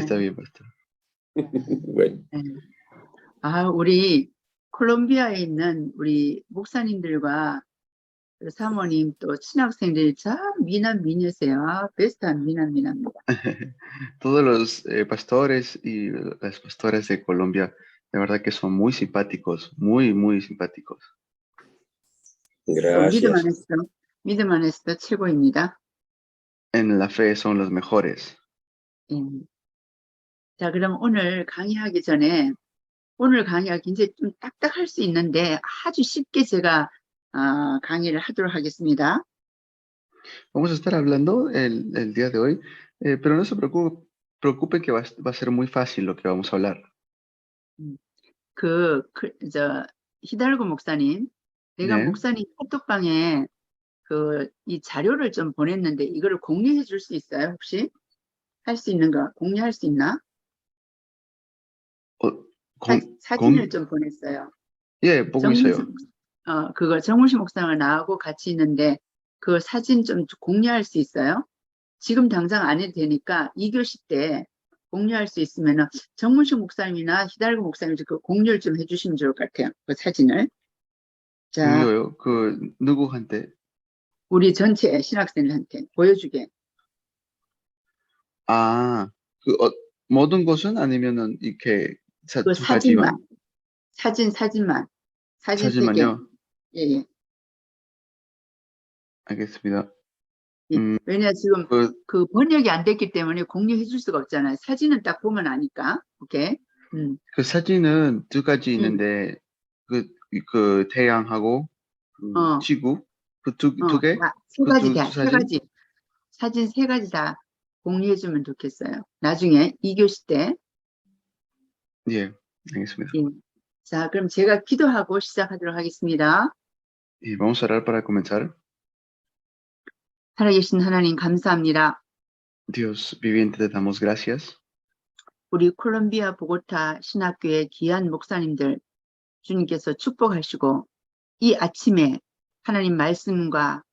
está bien, pastor. Bueno, 네. 우리 콜롬비아에 있는 우리 목사님들과 그 사모님 또 친학생들이 참 미남미녀세요. 베스트한 미남미남입니다. Todos los pastores y las pastoras de Colombia, de verdad que son muy simpáticos, muy, muy simpáticos. 또 gracias. 믿음 안에서도 최고입니다. En la fe son los mejores. 예. 자, 그럼 오늘 강의하기 전에 오늘 강의가 굉장히 좀 딱딱할 수 있는데 아주 쉽게 제가 강의를 하도록 하겠습니다. Vamos a estar hablando el día de hoy, pero no se preocupen que va a ser muy fácil lo que vamos a hablar. 히달고 목사님, 내가 네. 목사님 카톡방에 이 자료를 좀 보냈는데 이거를 공유해 줄 수 있어요, 혹시? 할 수 있는 거, 공유할 수 있나? 사진을 좀 보냈어요. 예, 보고 있어요. 그거 정문식 목사님과 나하고 같이 있는데 그 사진 좀 공유할 수 있어요? 지금 당장 안 해도 되니까 2교시 때 공유할 수 있으면 정문식 목사님이나 히달고 목사님 그 공유를 좀 해주시면 좋을 것 같아요. 그 사진을. 자, 공유요? 누구한테? 우리 전체 신학생들한테 보여주게. 모든 것은 아니면은 이렇게 그 사진만. 사진만. 사진 사진만요? 예. 알겠습니다. 왜냐 지금 그 번역이 안 됐기 때문에 공유해 줄 수가 없잖아요. 사진은 딱 보면 아니까. 오케이. 그 사진은 두 가지 있는데 그 태양하고 지구 그 두 개? 세 가지 두 세 가지. 사진 세 가지 다 공유해 주면 좋겠어요. 나중에 2교시 때. 예, 알겠습니다. 예. 자, 그럼 제가 기도하고 시작하도록 하겠습니다. Y vamos a orar para comenzar. 살아계신 하나님 감사합니다. Dios viviente, te damos gracias. 우리 콜롬비아 보고타 신학교의 귀한 목사님들 주님께서 축복하시고 이 아침에 하나님 말씀과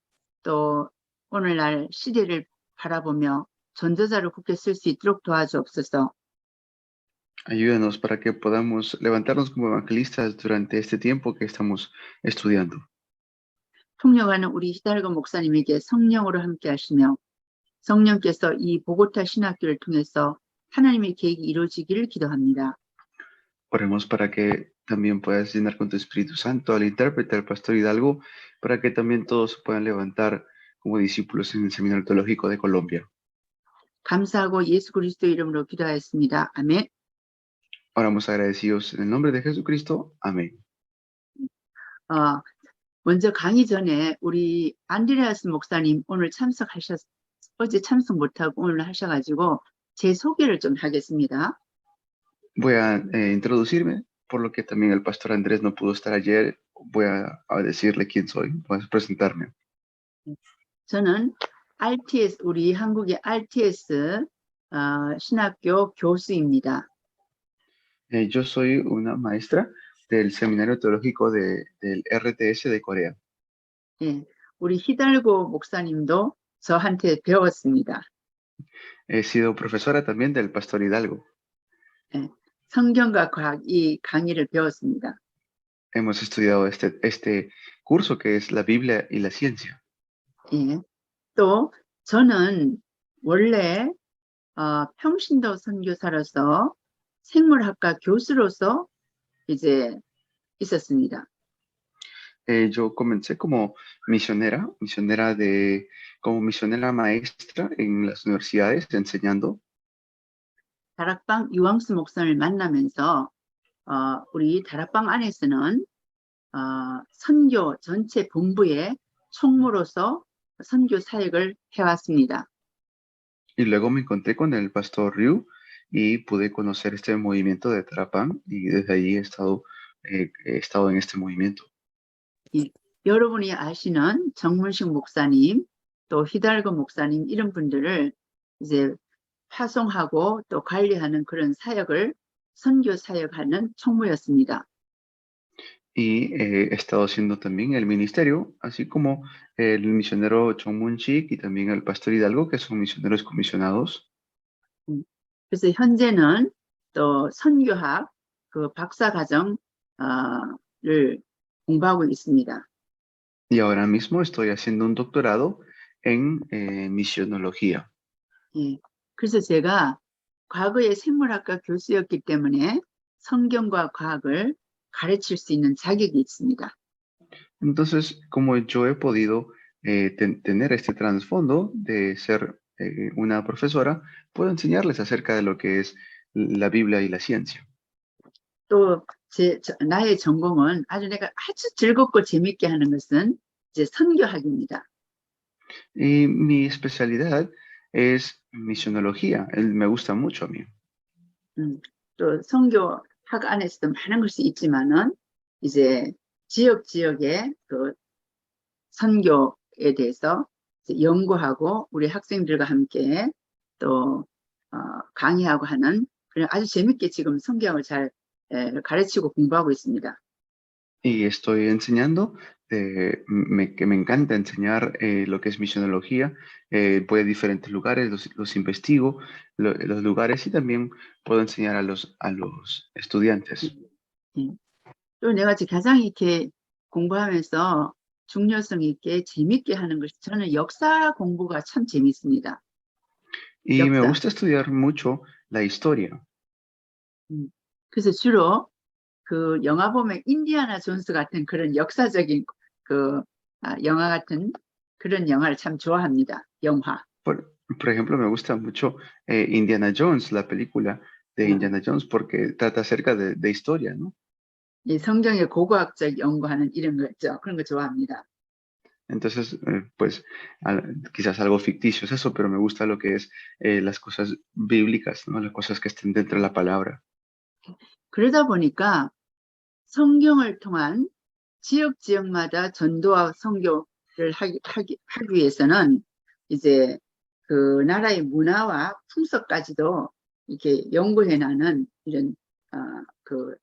또 오늘날 시대를 바라보며 전도자를 굳게 쓸 수 있도록 도와주옵소서. Ayúdanos para que podamos levantarnos como evangelistas durante este tiempo que estamos estudiando. 통역하는 우리 히달고 목사님에게 성령으로 함께 하시며 성령께서 이 보고타 신학교를 통해서 하나님의 계획이 이루어지기를 기도합니다. Oremos para que también puedas llenar con tu Espíritu Santo al intérprete, al pastor Hidalgo, para que también todos se puedan levantar como discípulos en el Seminario Teológico de Colombia. 감사하고 예수 그리스도 이름으로 기도하였습니다. 아멘. Oramos agradecidos en el nombre de Jesucristo. Amén. 먼저 강의 전에 우리 안드레아스 목사님 오늘 어제 참석 못하고 오늘 하셔가지고 제 소개를 좀 하겠습니다. Voy a introducirme, por lo que también el pastor Andrés no pudo estar ayer. Voy a decirle quién soy, voy a presentarme. 저는 RTS, 우리 한국의 RTS 신학교 교수입니다. Yo soy una maestra del Seminario Teológico del RTS de Corea. 예, 우리 히달고 목사님도 저한테 배웠습니다. He sido profesora también del pastor Hidalgo. 예, 성경과 과학 이 강의를 배웠습니다. Hemos estudiado este curso que es la Biblia y la ciencia. 예, 또 저는 원래 평신도 선교사로서 생물학과 교수로서 이제 있었습니다. Yo comencé como misionera maestra en las universidades enseñando. 다락방 유황수 목사님을 만나면서 우리 다락방 안에서는 선교 전체 본부의 총무로서 선교 사역을 해왔습니다. Y luego me encontré con el pastor Ryu y pude conocer este movimiento de Tarapán y desde ahí he estado en este movimiento. 예, 여러분이 아시는 정문식 목사님, 또 히달고 목사님 이런 분들을 이제 파송하고 또 관리하는 그런 사역을 선교 사역하는 총무였습니다. Y he estado haciendo también el ministerio, así como el misionero Chong Moon-sik y también el pastor Hidalgo, que son misioneros comisionados. 그래서 현재는 또 선교학 그 박사 과정을 공부하고 있습니다. Y ahora mismo estoy haciendo un doctorado en misionología. 예. 그래서 제가 과거에 생물학과 교수였기 때문에 성경과 과학을 가르칠 수 있는 자격이 있습니다. Entonces, como yo he podido tener este trasfondo de ser una profesora, puedo enseñarles acerca de lo que es la Biblia y la ciencia. 또 나의 전공은 내가 아주 즐겁고 재밌게 하는 것은 이제 선교학입니다. Y mi especialidad es misionología. Me gusta mucho a mí. 또 선교학 안에서도 많은 것이 있지만은 이제 지역의 그 선교에 대해서 연구하고 우리 학생들과 함께 또 강의하고 하는 그런 아주 재밌게 지금 성경을 잘 가르치고 공부하고 있습니다. Y estoy enseñando, que me encanta enseñar lo que es misionología. Voy a diferentes lugares, los investigo, los lugares y también puedo enseñar a los estudiantes. 또 내가 지금 가장 이렇게 공부하면서 중요성 있게 재밌게 하는 것이 저는 역사 공부가 참 재밌습니다. Y me 역사. gusta estudiar mucho la historia. 그래서 주로 그 영화 보면 인디아나 존스 같은 그런 역사적인 그 영화 같은 그런 영화를 참 좋아합니다. 영화. Por ejemplo, me gusta mucho Indiana Jones, la película de Indiana Jones, porque trata acerca de historia, ¿no? 이 성경의 고고학적 연구하는 이런 거 있죠. 그런 거 좋아합니다. Entonces, pues quizás algo ficticio es eso, pero me gusta lo que es las cosas bíblicas, ¿no? Las cosas que estén dentro de la palabra. 그러다 보니까 성경을 통한 지역마다 전도와 선교를 하기 위해서는 이제 그 나라의 문화와 풍속까지도 이렇게 연구해 나는 이런 그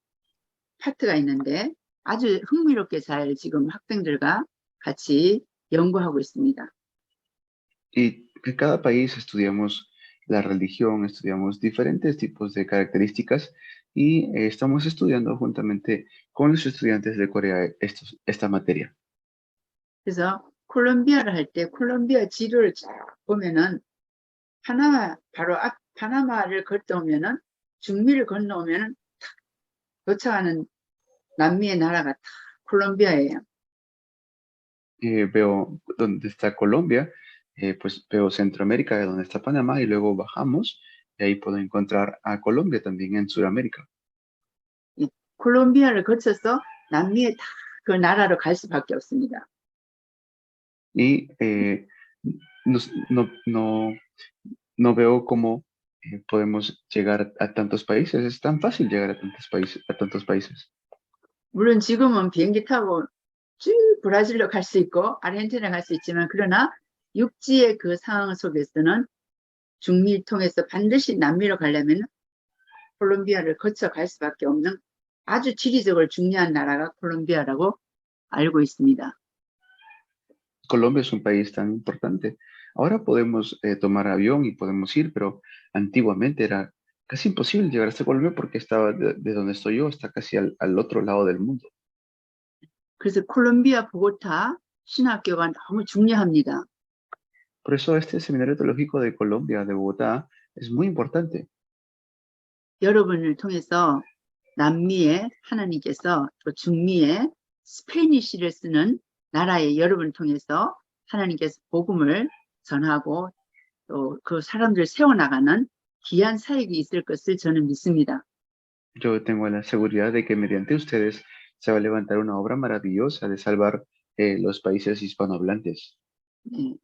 파트가 있는데 아주 흥미롭게 잘 지금 학생들과 같이 연구하고 있습니다. Y en cada país estudiamos la religión, estudiamos diferentes tipos de características y estamos estudiando juntamente con los estudiantes de Corea esta materia. 그래서 콜롬비아를 할 때 콜롬비아 지도를 쫙 보면은 바로 앞 파나마를 건너오면은 중미를 건너오면은 도착하는 남미의 나라가 다 콜롬비아예요. Veo dónde está Colombia, pues veo Centroamérica, de donde está Panamá, y luego bajamos, y ahí puedo encontrar a Colombia también en Sudamérica. 콜롬비아를 거쳐서 남미의 다 그 나라로 갈 수밖에 없습니다. Y no veo cómo podemos llegar a tantos países. Es tan fácil llegar a tantos países. 물론 지금은 비행기 타고 쭉 브라질로 갈 수 있고 아르헨티나 갈 수 있지만 그러나 육지의 그 상황 속에서는 중미를 통해서 반드시 남미로 가려면 콜롬비아를 거쳐 갈 수밖에 없는 아주 지리적으로 중요한 나라가 콜롬비아라고 알고 있습니다. Colombia es un país tan importante. Ahora podemos tomar avión y podemos ir, pero antiguamente era casi imposible llegar hasta Colombia porque estaba de donde estoy yo hasta casi al otro lado del mundo. 그래서 콜롬비아 보고타 신학교가 너무 중요합니다. Por eso este seminario teológico de Colombia, de Bogotá, es muy importante. 여러분을 통해서 남미의 하나님께서 또 중미의 스페니쉬를 쓰는 나라의 여러분을 통해서 하나님께서 복음을 전하고 또 그 사람들을 세워나가는 귀한 사역이 있을 것을 저는 믿습니다. Yo tengo la seguridad de que mediante ustedes se va a levantar una obra maravillosa de salvar los países hispanohablantes. 네.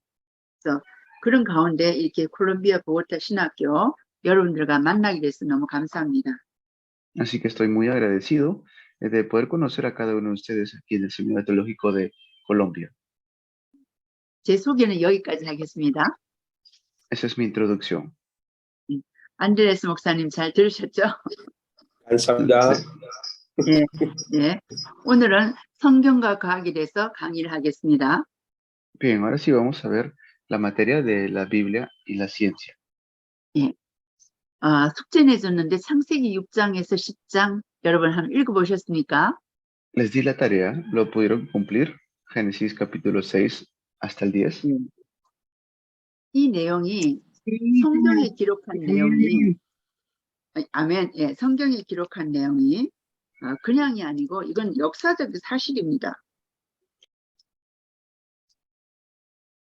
그래서 그런 가운데 이렇게 콜롬비아 보고타 신학교 여러분들과 만나게 돼서 너무 감사합니다. Así que estoy muy agradecido de poder conocer a cada uno de ustedes aquí en el Seminario Teológico de Colombia. 제 소개는 여기까지 하겠습니다. Esa es mi introducción. 안드레스 목사님 잘 들으셨죠? 감사합니다. 네, 네. 오늘은 성경과 과학에 대해서 강의를 하겠습니다. Bien, ahora sí vamos a ver la materia de la Biblia y la ciencia. 예. 숙제 내줬는데 창세기 6장에서 10장 여러분 한번 읽어보셨습니까? Les di la tarea, ¿lo pudieron cumplir? Génesis capítulo 6 hasta el 10. 이 내용이 성경에 기록한 내용이 아멘. 예, 성경에 기록한 내용이 그냥이 아니고 이건 역사적 사실입니다.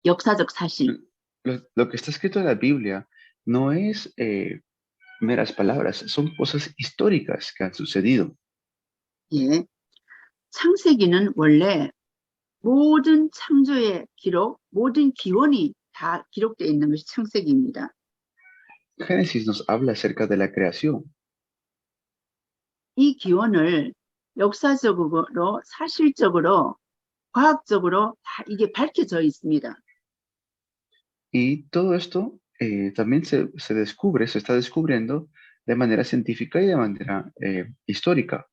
역사적 사실. Lo que está escrito en la Biblia no es meras palabras, son cosas históricas que han sucedido. 예. 창세기는 원래 모든 창조의 기록, 모든 기원이 다 기록되어 있는 것이 창세기입니다. Génesis nos habla acerca de la creación. 이 기원을 역사적으로, 사실적으로, 과학적으로 다 이게 밝혀져 있습니다. Y todo esto también se descubre, se está descubriendo de manera científica y de manera histórica.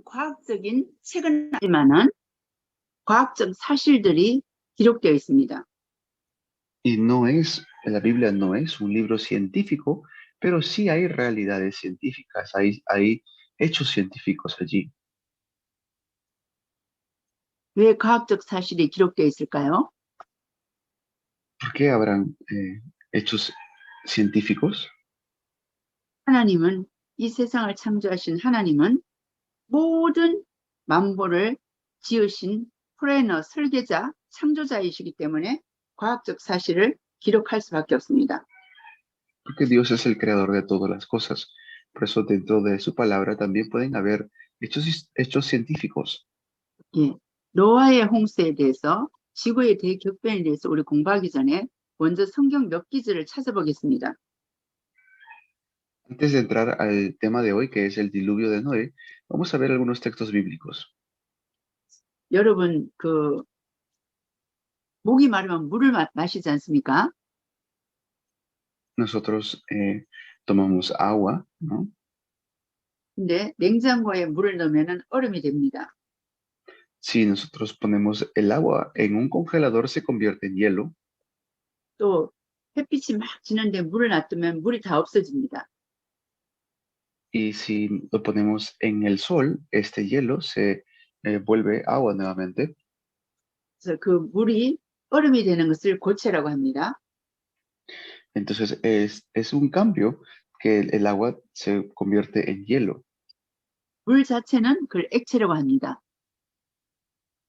과학적인 책은 아니지만은 과학적 사실들이 기록되어 있습니다. Y no es, la Biblia no es un libro científico, pero sí hay realidades científicas, hay hechos científicos allí. 왜 과학적 사실이 기록되어 있을까요? ¿Por qué habrán hechos científicos? 하나님은 이 세상을 창조하신 하나님은 모든 만물을 지으신 플래너, 설계자, 창조자이시기 때문에 과학적 사실을 기록할 수밖에 없습니다. Porque Dios es el creador de todas las cosas. Por eso dentro de su palabra también pueden haber hechos científicos. 예, 노아의 홍수에 대해서 지구의 대격변에 대해서 우리 공부하기 전에 먼저 성경 몇 기절을 찾아보겠습니다. Antes de entrar al tema de hoy, que es el diluvio de Noé, vamos a ver algunos textos bíblicos. 여러분 목이 마르면 물을 마시지 않습니까? Nosotros tomamos agua, ¿no? 근데 냉장고에 물을 넣으면 얼음이 됩니다. Si nosotros ponemos el agua en un congelador, se convierte en hielo. 또 햇빛이 막 지는데 물을 놔두면 물이 다 없어집니다. Y si lo ponemos en el sol, este hielo se vuelve agua nuevamente. 그래서 그 물이 얼음이 되는 것을 고체라고 합니다. Entonces es un cambio que el agua se convierte en hielo. 물 자체는 그걸 액체라고 합니다.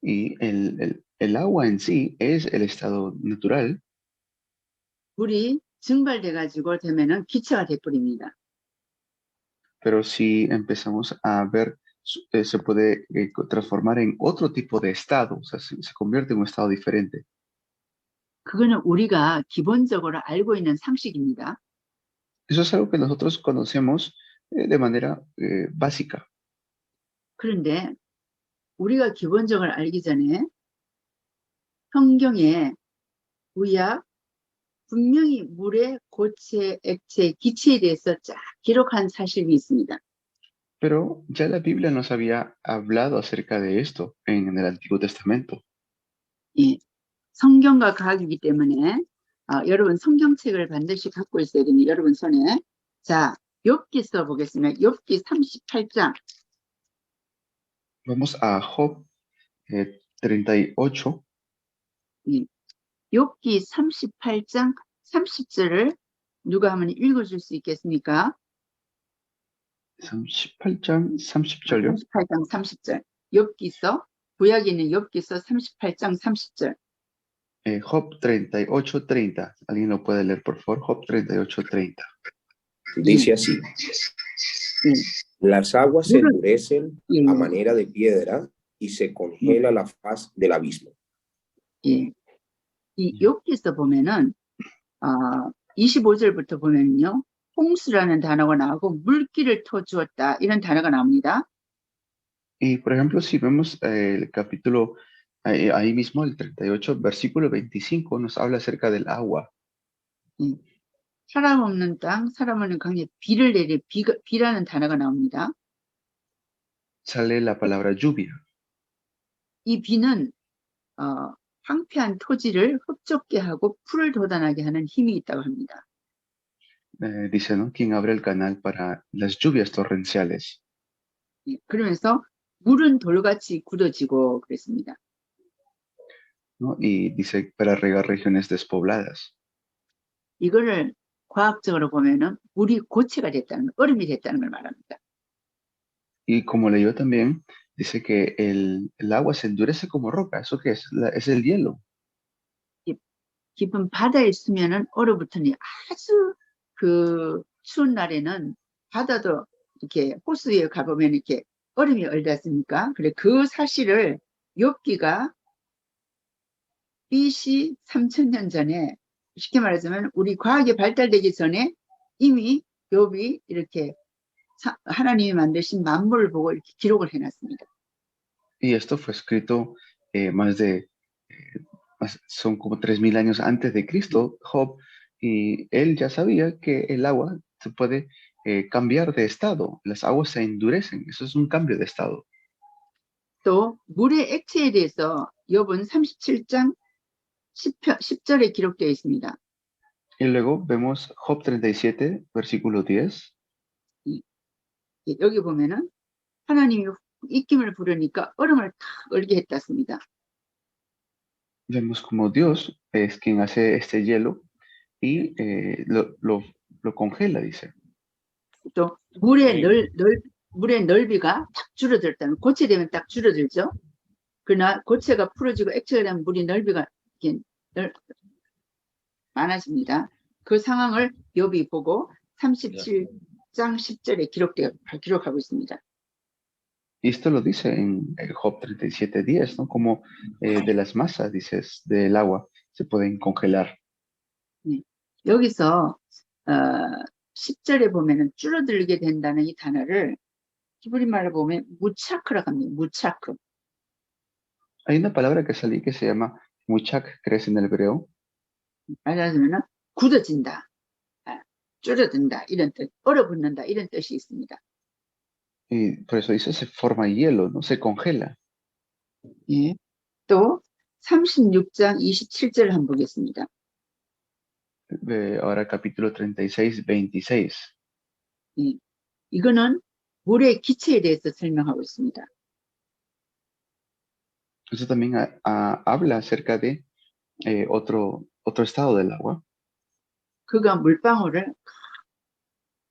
Y el agua en sí es el estado natural. 물이 증발돼 가지고 되면은 기체가 돼버립니다. Pero si empezamos a ver, se puede transformar en otro tipo de estado, o sea, se convierte en un estado diferente. 그거는 우리가 기본적으로 알고 있는 상식입니다. Eso es algo que nosotros conocemos de manera básica. 그런데 우리가 기본적으로 알기 전에 성경에 구약 분명히 물의 고체, 액체, 기체에 대해서 쫙 기록한 사실이 있습니다. Pero ya la Biblia nos había hablado acerca de esto en el Antiguo Testamento. 예, 성경과 과학이기 때문에 여러분 성경책을 반드시 갖고 있어야 됩니다. 여러분 손에. 자, 욥기 써보겠습니다. 욥기 38장. Vamos a Job 38. 예, 욥기 38장 30절을 누가 한번 읽어줄 수 있겠습니까? 38장 30절요. 38장 30절. 욥기서, 구약에 있는 욥기서 38장 30절. Job 38:30. ¿Alguien lo puede leer, por favor? Job 38:30. Dice así: las aguas se endurecen a manera de piedra y se congela la faz del abismo. 예. 이 욥기서 보면은 25절부터 보면요. 홍수라는 단어가 나오고 물길을 터주었다 이런 단어가 나옵니다. Y por ejemplo, si vemos el capítulo ahí mismo, el 38, versículo 25, nos habla acerca del agua. 사람 없는 땅, 사람 없는 강에 비를 내리 비라는 단어가 나옵니다. Sale la palabra lluvia. 이 비는 황폐한 토지를 흡족게 하고 풀을 돋아나게 하는 힘이 있다고 합니다. Dice, ¿no? Quien abre el canal para las lluvias torrenciales. 예, 그러면서 물은 돌같이 굳어지고 그랬습니다. ¿No? Y dice, para regar regiones despobladas. 이거를 과학적으로 보면은 물이 고체가 됐다는, 얼음이 됐다는 걸 말합니다. Y como leyó también, dice que el agua se endurece como roca. ¿Eso qué es? Es el hielo. 깊은 바다에 있으면은 얼어붙으니 아주 그 추운 날에는 바다도 이렇게 호수에 가보면 이렇게 얼음이 얼지 않습니까? 그래 그 사실을 욥기가 BC 3000년 전에 쉽게 말하자면 우리 과학이 발달되기 전에 이미 욥이 이렇게 하나님이 만드신 만물을 보고 이렇게 기록을 해놨습니다. Y esto fue escrito son como 3000 años antes de Cristo, Job, y él ya sabía que el agua se puede cambiar de estado. Las aguas se endurecen. Eso es un cambio de estado. 또 물의 액체에 대해서 욥은 37장 10절에 기록되어 있습니다. Y luego vemos Job 37, versículo 10. 여기 보면은 하나님이 입김을 부르니까 얼음을 탁 얼게 했다습니다. Vemos como Dios es quien hace este hielo y lo congela, dice. 또 물의 물의 넓이가 딱 줄어들다는 고체되면 딱 줄어들죠. 그러나 고체가 풀어지고 액체가 되면 물이 넓이가 이렇게 많아집니다. 그 상황을 욥이 보고 37장 10절에 기록하고 있습니다. Y esto lo dice en Job 37:10, ¿no? Como de las masas, dices, del agua, se pueden congelar. 여기서 10절에 보면은 줄어들게 된다는 이 단어를 히브리 말로 보면 무차크라고 합니다. 무차크. Hay una palabra que salí que se llama muchak, que es en el hebreo. 말하자면 굳어진다, 줄어든다 이런 뜻, 얼어붙는다 이런 뜻이 있습니다. Y por eso dice se forma hielo, ¿no? Se congela. 예. 또 36장 27절을 한번 보겠습니다. Ahora capítulo 36, 26. 예. 이거는 물의 기체에 대해서 설명하고 있습니다. Eso también habla acerca de otro estado del agua. 그가 물방울을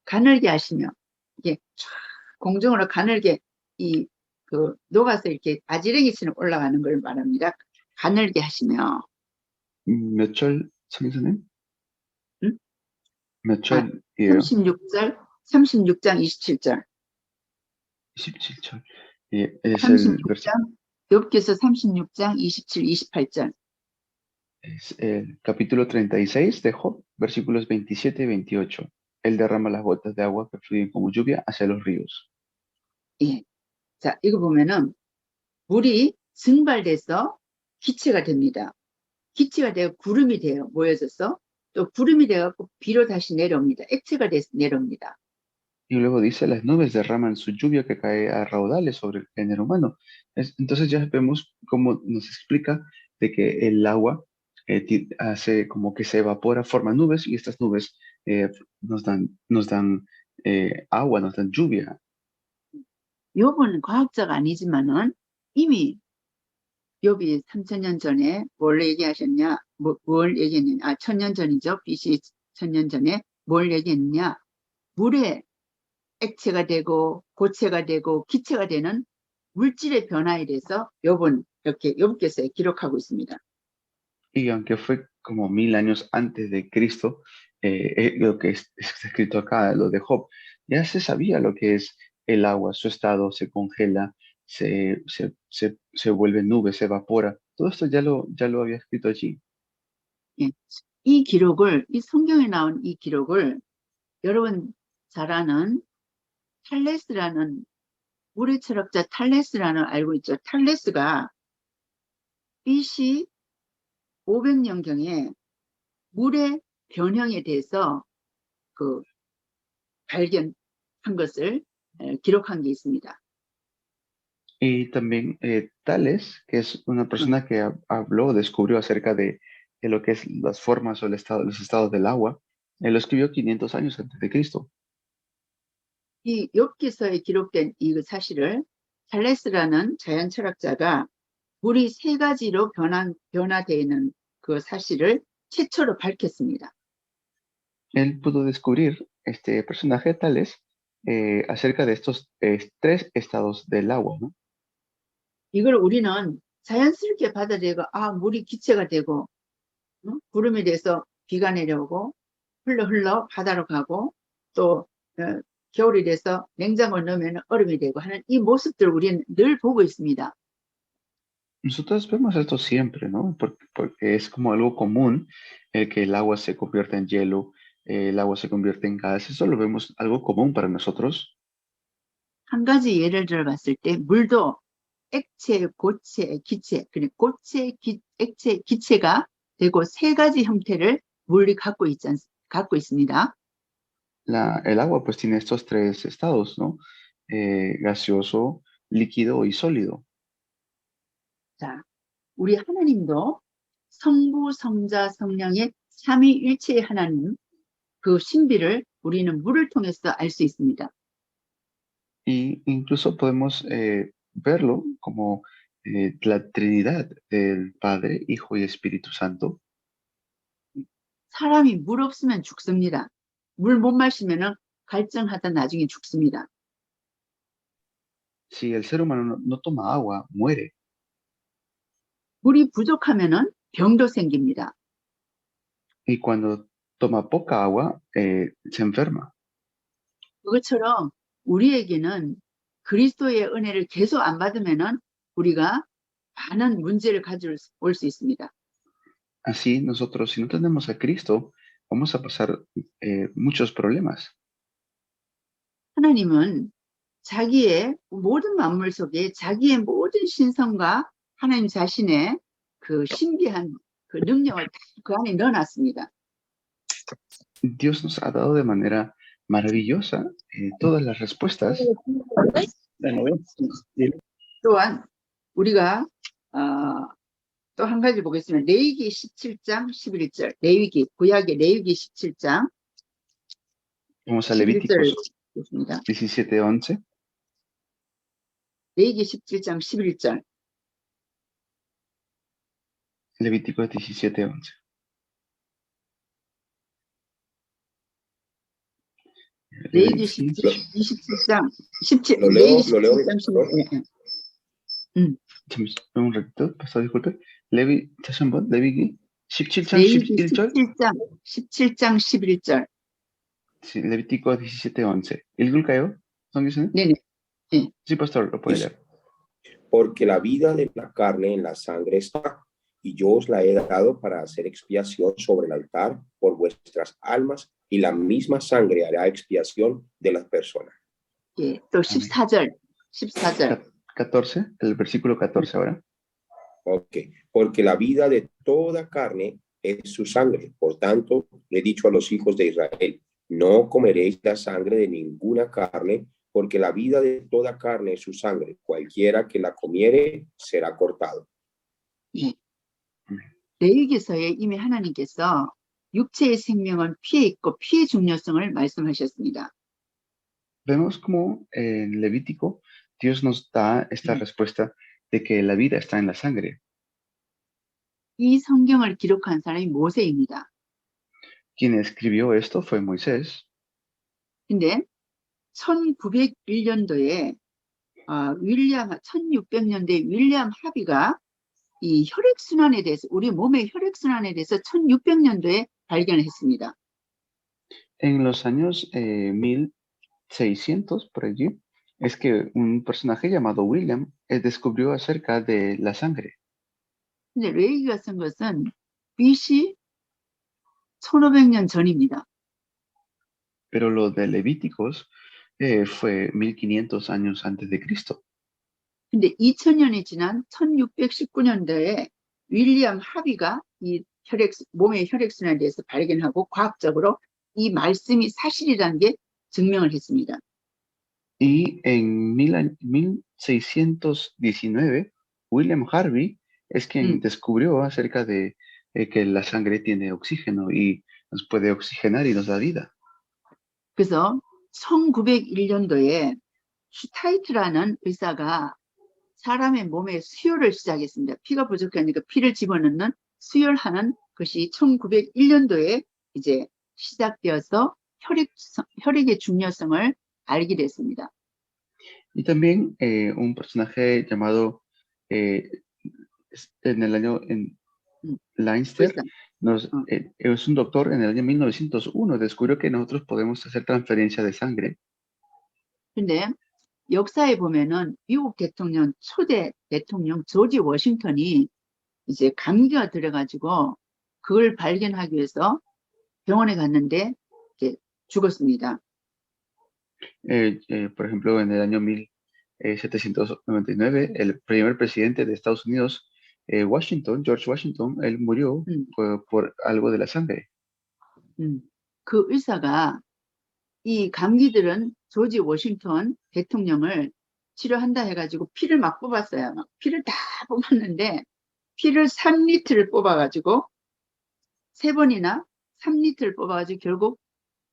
가늘게 하시며 이게 공중으로 가늘게 녹아서 이렇게 바지랭이처럼 올라가는 걸 말합니다. 가늘게 하시며. 몇 절, 성인사님? 응? 몇 절이에요? 36장 27절. 27절. Es 36장, 욥기서 36장 27, 28절. Es el capítulo 36 de Job, versículos 27 y 28. Él derrama las gotas de agua que fluyen como lluvia hacia los ríos. 예. 자, 이거 보면은 물이 증발돼서 기체가 됩니다. 기체가 되고 구름이 돼요. 모여져서 또 구름이 돼갖고 비로 다시 내려옵니다. 액체가 돼서 내려옵니다. Y luego dice, las nubes derraman su lluvia que cae a raudales sobre el género humano. Entonces ya vemos cómo nos explica de que el agua hace como que se evapora, forma nubes y estas nubes nos dan agua, nos dan lluvia. 욥은 과학자가 아니지만은 이미 욥이 3000년 전에 뭘 얘기하셨냐, 뭘 얘기했느냐, 1000년 전이죠. BC 1000년 전에 뭘 얘기했느냐, 물에 액체가 되고 고체가 되고 기체가 되는 물질의 변화에 대해서 욥은 이렇게 욥기서에 기록하고 있습니다. Y aunque fue como 1000 años antes de Cristo, lo que está escrito acá, lo de Job, ya se sabía lo que es el agua, su estado se congela, se vuelve nube, se evapora. Todo esto ya lo había escrito allí. 예, 이 기록을, 이 성경에 나온 이 기록을 여러분 잘 아는 탈레스라는 물의 철학자 탈레스라는 알고 있죠. 탈레스가 BC 500년경에 물의 변형에 대해서 발견한 것을 기록한 게 있습니다. Y también Tales, que es una persona que habló, descubrió acerca de lo que es las formas o los estados del agua. Él lo escribió 500 años antes de Cristo. 이 욥기서에 기록된 이 사실을 탈레스라는 자연 철학자가 물이 세 가지로 변화되는 그 사실을 최초로 밝혔습니다. Él pudo descubrir, este personaje Tales, acerca de estos tres estados del agua, ¿no? 이걸 우리는 자연스럽게 받아들이고 물이 기체가 되고 구름이 돼서 비가 내려오고 흘러 바다로 가고 또 겨울이 돼서 냉장고에 넣으면 얼음이 되고 하는 이 모습들을 우리는 늘 보고 있습니다. Nosotros vemos esto siempre, ¿no? Porque es como algo común el que el agua se convierta en hielo, el agua se convierte en gas. Eso lo vemos algo común para nosotros. 한 가지 예를 들어 봤을 때 물도 액체, 고체, 기체, 그리고 고체, 액체, 기체가 되고 세 가지 형태를 물이 갖고 있습니다. El agua pues tiene estos tres estados, ¿no? Gaseoso, líquido y sólido. 자, 우리 하나님도 성부, 성자, 성령의 삼위일체의 하나님 그 신비를 우리는 물을 통해서 알 수 있습니다. Y incluso podemos verlo como la Trinidad del Padre, Hijo y Espíritu Santo. 사람이 물 없으면 죽습니다. 물 못 마시면은 갈증하다 나중에 죽습니다. Si el ser humano no toma agua, muere. 물이 부족하면은 병도 생깁니다. Y cuando toma poca agua, se enferma. 그것처럼 우리에게는 그리스도의 은혜를 계속 안 받으면은 우리가 많은 문제를 가져올 수 있습니다. Así nosotros, si no tenemos a Cristo, vamos a pasar muchos problemas. 하나님은 자기의 모든 만물 속에 자기의 모든 신성과 하나님 자신의 그 신비한 그 능력을 다 그 안에 넣어놨습니다. Dios nos ha dado de manera maravillosa todas las respuestas. 또한 우리가 또 한 가지 보겠습니다. 레위기 17장 11절. 레위기 구약의 레위기 17장 Vamos a 11절 Levíticos 보겠습니다. 17:11. 레위기 17장 11절. Levíticos 17:11. 레위기 27장 17. Lo 레위기 leo, 17장 11절. Un ratito, pastor, disculpe. Levi, 다시 한번 레위기 17장 레위기 11절. 17장 11절. Sí, Levítico 17:11. ¿읽을까요, 성교수님? 네네. Sí, pastor, lo puede leer. Porque la vida de la carne en la sangre está, y yo os la he dado para hacer expiación sobre el altar por vuestras almas, y la misma sangre hará expiación de las personas. 예, 또 14절. 14, el versículo 14 ahora. Ok, porque la vida de toda carne es su sangre. Por tanto, le he dicho a los hijos de Israel, no comeréis la sangre de ninguna carne, porque la vida de toda carne es su sangre. Cualquiera que la comiere será cortado. 예. 레위기서에 이미 하나님께서 육체의 생명은 피에 있고 피의 중요성을 말씀하셨습니다. Vemos como en Levítico Dios nos da esta respuesta de que la vida está en la sangre. 이 성경을 기록한 사람이 모세입니다. Quien escribió esto fue Moisés. 근데 1901년도에 1600년대 윌리엄 하비가 이 혈액순환에 대해서 우리 몸의 혈액순환에 대해서 1600년도에 발견을 했습니다. En los años 1600, por allí, es que un personaje llamado William descubrió acerca de la sangre. 근데 레위기가 쓴 것은 BC 1500년 전입니다. Pero lo de Levíticos fue 1500 años antes de Cristo. 근데 2000년이 지난 1619년도에 윌리엄 하비가 이 몸의 혈액순환에 대해서 발견하고 과학적으로 이 말씀이 사실이라는 게 증명을 했습니다. Y en 1619, William Harvey es quien descubrió acerca de que la sangre tiene oxígeno y nos puede oxigenar y nos da vida. 그래서 1901년도에 슈타이트라는 의사가 사람의 몸에 수혈을 시작했습니다. 피가 부족하니까 피를 집어넣는 수혈하는 것이 1901년도에 이제 시작되어서 혈액의 중요성을 알게 됐습니다. Y también un personaje llamado en el año Leinster es un doctor en el año 1901, descubrió que nosotros podemos hacer transferencia de sangre. 근데 역사에 보면은 미국 대통령 초대 대통령 조지 워싱턴이 이제 감기가 들어가지고 그걸 발견하기 위해서 병원에 갔는데 이제 죽었습니다. Por ejemplo, en el año 1799, el primer presidente de Estados Unidos, George Washington, él murió por algo de la sangre. 그 의사가 이 감기들은 조지 워싱턴 대통령을 치료한다 해가지고 피를 막 뽑았어요. 막 피를 다 뽑았는데 피를 3리터를 뽑아가지고 3번이나 3리터를 뽑아가지고 결국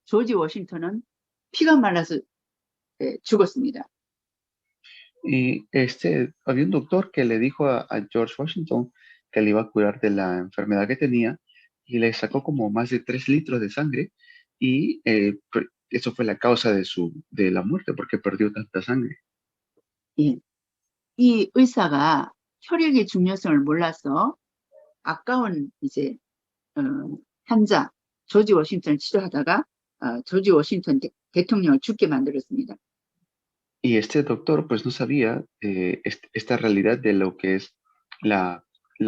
조지 워싱턴은 피가 말라서 죽었습니다. Y había un doctor que le dijo a George Washington que le iba a curar de la enfermedad que tenía y le sacó como más de 3 litros de sangre y eso fue la causa de la muerte porque perdió tanta sangre. 예. 이 의사가 혈액의 중요성을 몰라서 아까운 이제 환자 조지 워싱턴을 치료하다가 조지 워싱턴 대통령을 죽게 만들었습니다. Y este doctor pues no sabía esta realidad de lo que es la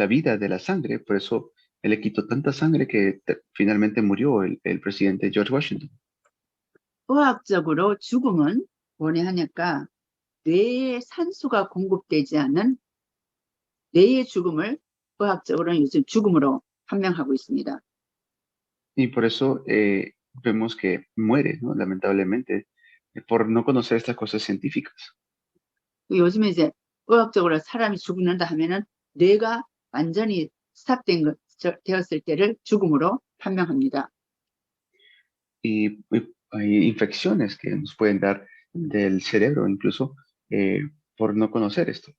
vida de la sangre, por eso él le quitó tanta sangre que finalmente murió el presidente George Washington. 의학적으로 죽음은 뭐냐 하니까 뇌에 산소가 공급되지 않는 뇌의 죽음을 의학적으로는 요즘 죽음으로 판명하고 있습니다. Y por eso vemos que muere, ¿no? Lamentablemente, por no conocer estas cosas científicas. 요즘에 이제 의학적으로 사람이 죽는다 하면은 뇌가 완전히 되었을 때를 죽음으로 판명합니다. Y hay infecciones que nos pueden dar del cerebro, incluso por no conocer esto.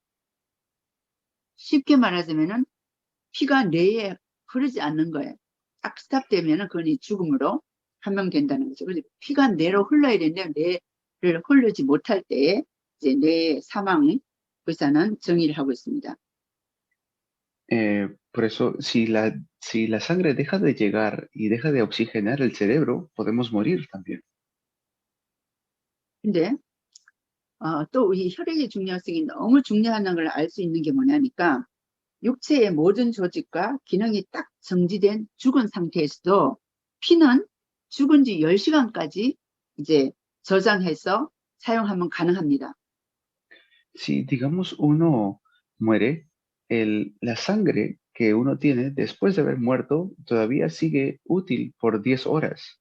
쉽게 말하자면은 피가 뇌에 흐르지 않는 거예요. 딱 스탑되면은 그건 죽음으로 판명된다는 거죠. 그래서 피가 뇌로 흘러야 되는데 뇌를 흐르지 못할 때에 이제 뇌의 사망의 의사는 정의를 하고 있습니다. Por eso, si la sangre deja de llegar y deja de oxigenar el cerebro, podemos morir también. 근데 또 이 혈액의 중요성이 너무 중요하다는 걸 알 수 있는 게 뭐냐니까 육체의 모든 조직과 기능이 딱 정지된 죽은 상태에서도 피는 죽은 지 10시간까지 이제 저장해서 사용하면 가능합니다. Si, digamos, uno muere, la sangre que uno tiene después de haber muerto todavía sigue útil por 10 horas.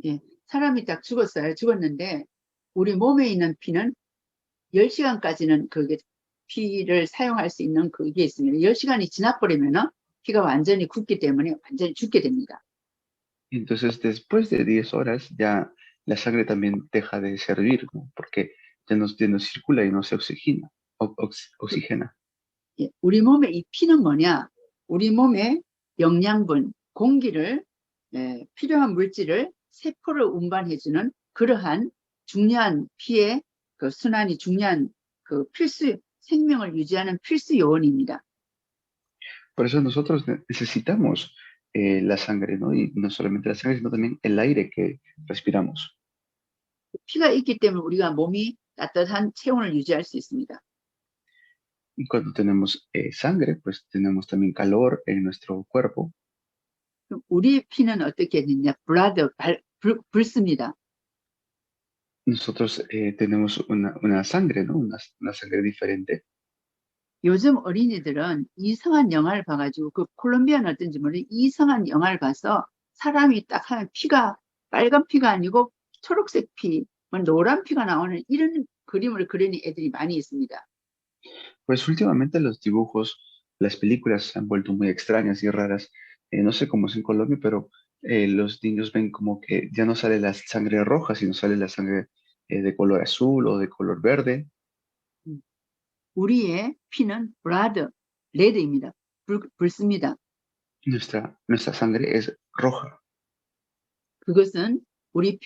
예, 사람이 딱 죽었어요. 죽었는데 우리 몸에 있는 피는 10시간까지는 그게 피를 사용할 수 있는 그게 있습니다. 10시간이 지나버리면은 피가 완전히 굳기 때문에 완전히 죽게 됩니다. Entonces, después de 10 horas, ya la sangre también deja de servir, ¿no? Porque ya no circula y no se oxigena. 예, 우리 몸의 이 피는 뭐냐? 우리 몸의 영양분, 공기를 필요한 물질을 세포를 운반해주는 그러한 중요한 피의 그 순환이 중요한 그 필수 생명을 유지하는 필수 요원입니다. Por eso nosotros necesitamos la sangre, ¿no? Y no solamente la sangre, sino también el aire que respiramos. 피가 있기 때문에 우리가 몸이 따뜻한 체온을 유지할 수 있습니다. Y cuando tenemos sangre, pues tenemos también calor en nuestro cuerpo. 우리 피는 어떻게 되냐? 붉습니다. Nosotros tenemos una sangre, ¿no? Una sangre diferente. 요즘 어린이들은 이상한 영화를 봐가지고 그 콜롬비아는 어떤지 모르겠는데 이상한 영화를 봐서 사람이 딱 하면 피가 빨간 피가 아니고 초록색 피, 노란 피가 나오는 이런 그림을 그리는 애들이 많이 있습니다. Pues últimamente los dibujos, las películas se han vuelto muy extrañas y raras. No sé cómo es en Colombia, pero los niños ven como que ya no sale la sangre roja, sino sale la sangre de color azul o de color verde. 음. 우리의 피는 blood, red입니다. 붉습니다. Nuestra sangre es roja. 그것은 우리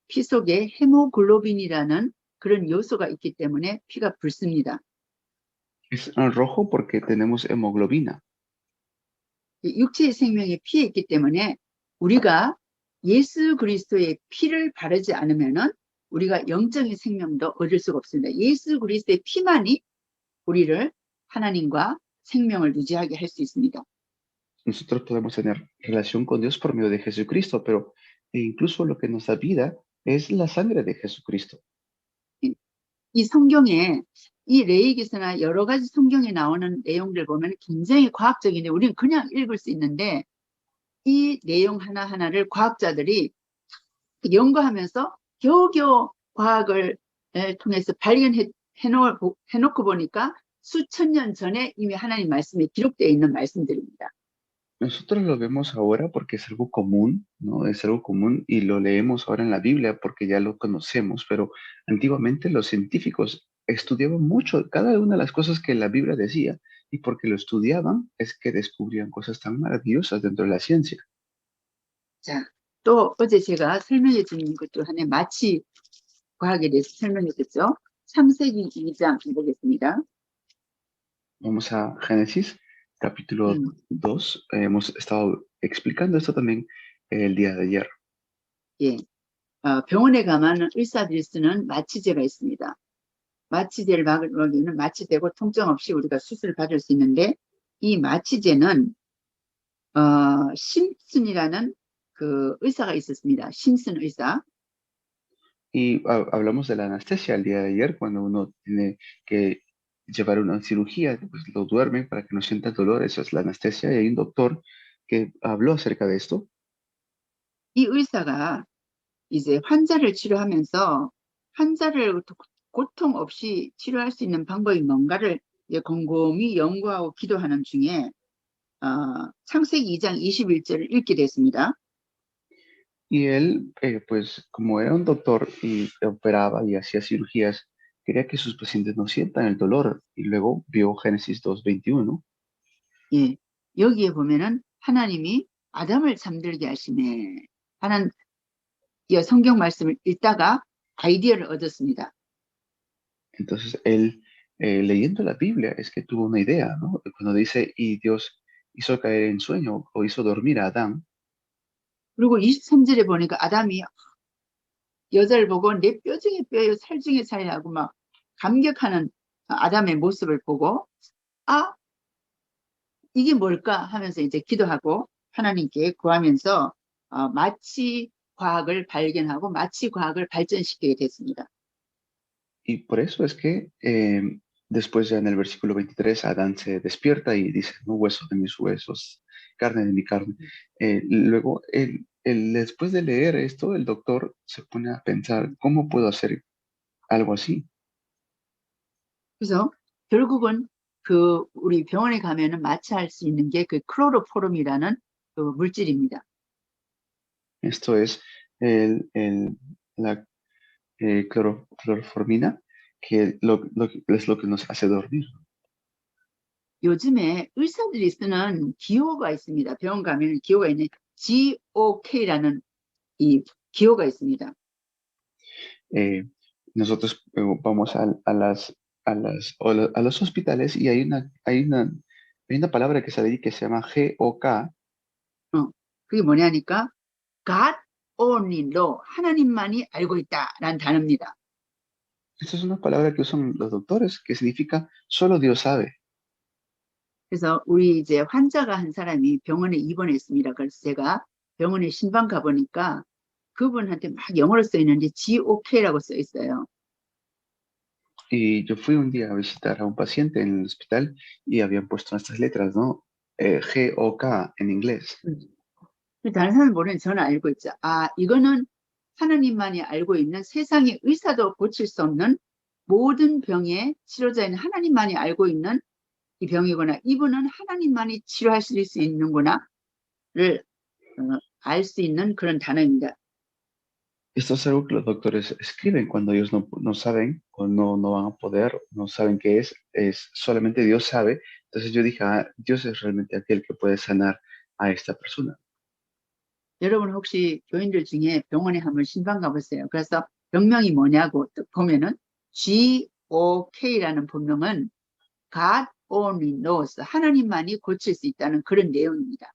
피 속에 헤모글로빈이라는 그런 요소가 있기 때문에 피가 붉습니다. Es rojo porque tenemos hemoglobina. 육체의 생명이 피에 있기 때문에 우리가 예수 그리스도의 피를 바르지 않으면은 우리가 영적인 생명도 얻을 수가 없습니다. 예수 그리스도의 피만이 우리를 하나님과 생명을 유지하게 할 수 있습니다. Nosotros podemos tener relación con Dios por medio de Jesucristo, pero incluso lo que nos da vida es la sangre de Jesucristo. 이 성경에 이 레위기서나 여러 가지 성경에 나오는 내용들 보면 굉장히 과학적인데 우리는 그냥 읽을 수 있는데 이 내용 하나하나를 과학자들이 연구하면서 겨우겨우 과학을 통해서 발견해놓고 보니까 수천 년 전에 이미 하나님 말씀에 기록되어 있는 말씀들입니다. Nosotros lo vemos ahora porque es algo común, ¿no? Es algo común y lo leemos ahora en la Biblia porque ya lo conocemos, pero antiguamente los científicos estudiaban mucho cada una de las cosas que la Biblia decía y porque lo estudiaban es que descubrían cosas tan maravillosas dentro de la ciencia. 자, 또 어제 제가 설명해 드린 것도 하나의 마치 과학에 대해서 설명해 줬죠. 창세기 2장 보겠습니다. Vamos a Génesis, capítulo 2. Hemos estado explicando esto también el día de ayer. 예, 병원에 가면 의사들이 쓰는 마취제가 있습니다. 마취제를 먹이면 마취되고 통증 없이 우리가 수술을 받을 수 있는데 이 마취제는 심슨이라는 그 의사가 있었습니다. 심슨 의사. Y hablamos de la anestesia el día de ayer, cuando uno tiene que llevar una cirugía, pues lo duermen para que no sienta dolor, esa es la anestesia, y hay un doctor que habló acerca de esto. 이 의사가 이제 환자를 치료하면서 환자를 고통 없이 치료할 수 있는 방법이 뭔가를 이제 곰곰이 연구하고 기도하는 중에 창세기 2장 21절을 읽게 됐습니다. Y él, pues como era un doctor y operaba y hacía cirugías, quería que sus pacientes no sientan el dolor. Y luego vio Génesis 2:21. 예, 여기에 보면은 하나님이 아담을 잠들게 하시네 하는 이 성경 말씀을 읽다가 아이디어를 얻었습니다. Entonces él, leyendo la Biblia, es que tuvo una idea, ¿no? Cuando dice, y Dios hizo caer en sueño o hizo dormir a Adán. 그리고 23절에 보니까 아담이 여자를 보고 내 뼈 중에 뼈요 살 중에 살이라고 막 감격하는 아담의 모습을 보고 이게 뭘까 하면서 이제 기도하고 하나님께 구하면서 마취 과학을 발견하고 마취 과학을 발전시키게 됐습니다. Y por eso es que después ya en el versículo 23 Adán se despierta y dice, no, hueso de mis huesos, carne de mi carne. Luego, después de leer esto, el doctor se pone a pensar, ¿cómo puedo hacer algo así? 그래서 결국은 우리 병원에 가면은 마취할 수 있는 게 그 클로로포름이라는 그 물질입니다. Esto es la cloroformina, que es lo que nos hace dormir. 요즘에 의사들이 쓰는 기호가 있습니다. 병원 가면 기호가 있는 GOK라는 이 기호가 있습니다. Nosotros vamos a los hospitales y hay una palabra que se dedica que se llama GOK. 그게 뭐냐니까 God only know, 하나님만이 알고 있다라는 단어입니다. Esta es una palabra que usan los doctores que significa solo Dios sabe. 그래서 우리 이제 환자가 한 사람이 병원에 입원했습니다. 그래서 제가 병원에 신방 가보니까 그분한테 막 영어로 써 있는데 GOK라고 써 있어요. Y yo fui un día a visitar a un paciente en el hospital y habían puesto estas letras, ¿no? GOK en inglés. 다른 사람은 모르는 저는 알고 있죠. 이거는 하나님만이 알고 있는 세상의 의사도 고칠 수 없는 모든 병의 치료자인 하나님만이 알고 있는 이 병이구나. 이분은 하나님만이 치료하실 수 있는구나를 알 수 있는 그런 단어입니다. Esto es algo que los doctores escriben cuando ellos no saben o no van a poder, no saben qué es solamente Dios sabe. Entonces yo dije, ah, Dios es realmente aquel que puede sanar a esta persona. 여러분 혹시 교인들 중에 병원에 한번 신방 가보세요. 그래서 병명이 뭐냐고 보면은 GOK라는 본명은 God only knows. 하나님만이 고칠 수 있다는 그런 내용입니다.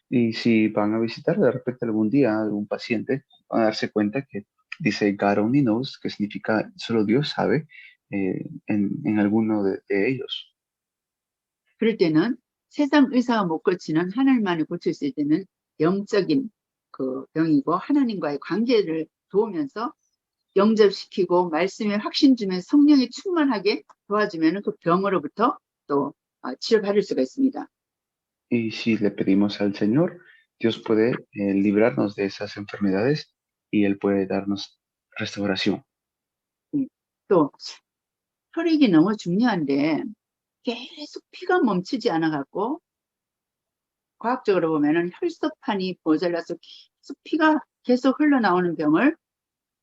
Y si van a visitar de repente algún día a algún paciente, van a darse cuenta que dice God only knows, que significa solo Dios sabe en alguno de ellos. 그럴 때는 세상 의사가 못 고치는 하나님만이 고칠 수 있는 영적인 그 병이고 하나님과의 관계를 도우면서 영접시키고 말씀에 확신 주면 성령이 충만하게 도와주면 그 병으로부터 또 치료받을 수가 있습니다. Y si le pedimos al Señor, Dios puede librarnos de esas enfermedades y Él puede darnos restauración. 또 혈액이 너무 중요한데 계속 피가 멈추지 않아 갖고 과학적으로 보면은 혈소판이 모자라서 계속 피가 계속 흘러나오는 병을